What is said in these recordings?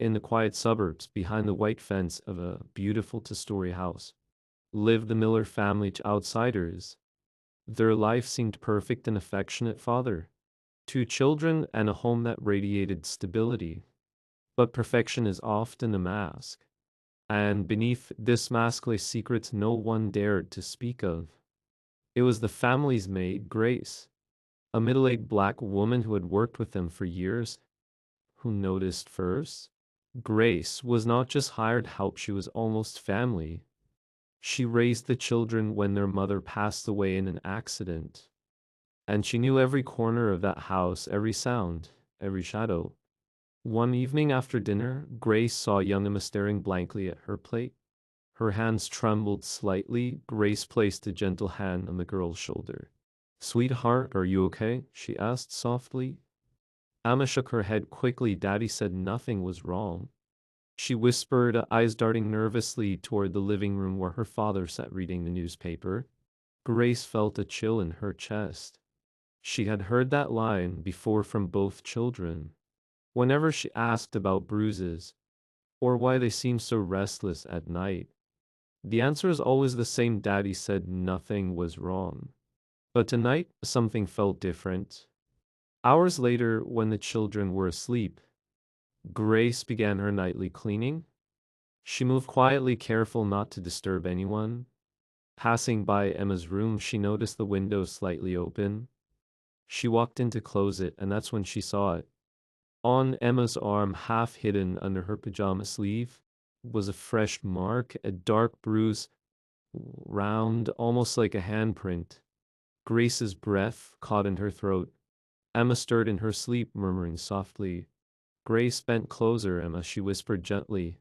in the quiet suburbs, behind the white fence of a beautiful two-story house, lived the Miller family. To outsiders, their life seemed perfect: an affectionate father, two children, and a home that radiated stability. But perfection is often a mask, and beneath this mask lay secrets no one dared to speak of. It was the family's maid, Grace, a middle-aged black woman who had worked with them for years, who noticed first. Grace was not just hired help, she was almost family. She raised the children when their mother passed away in an accident, and she knew every corner of that house, every sound, every shadow. One evening after dinner, Grace saw young Emma staring blankly at her plate. Her hands trembled slightly. Grace placed a gentle hand on the girl's shoulder. "Sweetheart, are you okay?" she asked softly. Emma shook her head quickly. "Daddy said nothing was wrong," she whispered, eyes darting nervously toward the living room where her father sat reading the newspaper. Grace felt a chill in her chest. She had heard that line before from both children. Whenever she asked about bruises, or why they seemed so restless at night, the answer is always the same: Daddy said nothing was wrong. But tonight, something felt different. Hours later, when the children were asleep, Grace began her nightly cleaning. She moved quietly, careful not to disturb anyone. Passing by Emma's room, she noticed the window slightly open. She walked in to close it, and that's when she saw it. On Emma's arm, half hidden under her pajama sleeve, was a fresh mark, a dark bruise, round, almost like a handprint. Grace's breath caught in her throat. Emma stirred in her sleep, murmuring softly. Grace bent closer. "Emma," she whispered gently.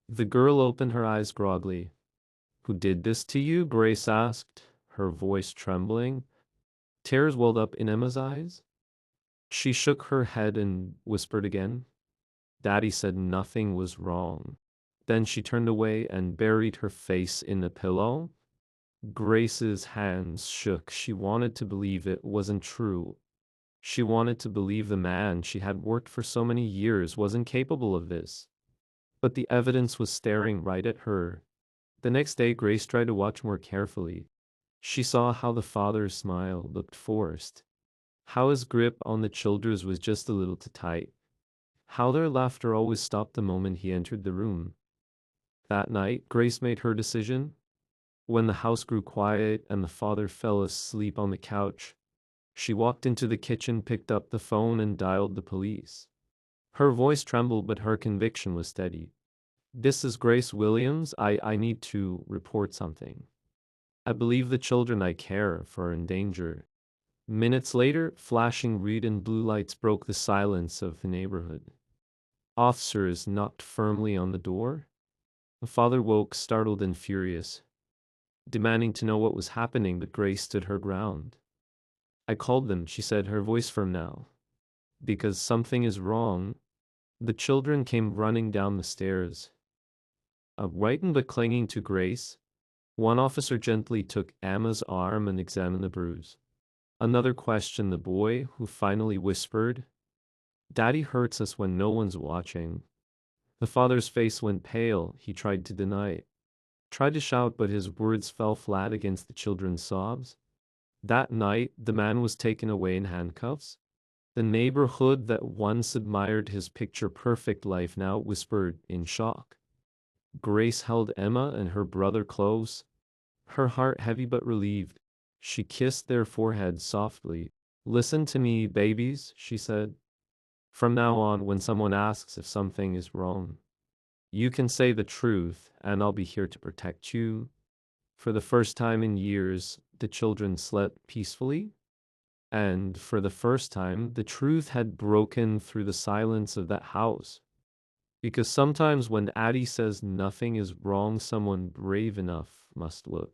The girl opened her eyes groggily. "Who did this to you?" Grace asked, her voice trembling. Tears welled up in Emma's eyes. She shook her head and whispered again. "Daddy said nothing was wrong." Then she turned away and buried her face in the pillow. Grace's hands shook. She wanted to believe it wasn't true. She wanted to believe the man she had worked for so many years wasn't capable of this. But the evidence was staring right at her. The next day, Grace tried to watch more carefully. She saw how the father's smile looked forced, how his grip on the children's was just a little too tight, how their laughter always stopped the moment he entered the room. That night, Grace made her decision. When the house grew quiet and the father fell asleep on the couch, she walked into the kitchen, picked up the phone, and dialed the police. Her voice trembled, but her conviction was steady. "This is Grace Williams. I need to report something. I believe the children I care for are in danger." Minutes later, flashing red and blue lights broke the silence of the neighborhood. Officers knocked firmly on the door. The father woke, startled and furious, demanding to know what was happening, but Grace stood her ground. "I called them," she said, her voice firm now, "because something is wrong." The children came running down the stairs, frightened but clinging to Grace. One officer gently took Emma's arm and examined the bruise. Another questioned the boy, who finally whispered, "Daddy hurts us when no one's watching." The father's face went pale. He tried to deny it, tried to shout, but his words fell flat against the children's sobs. That night, the man was taken away in handcuffs. The neighborhood that once admired his picture-perfect life now whispered in shock. Grace held Emma and her brother close, her heart heavy but relieved. She kissed their foreheads softly. "Listen to me, babies," she said. "From now on, when someone asks if something is wrong, you can say the truth, and I'll be here to protect you." For the first time in years, the children slept peacefully. And for the first time, the truth had broken through the silence of that house. Because sometimes when Addie says nothing is wrong, someone brave enough must look.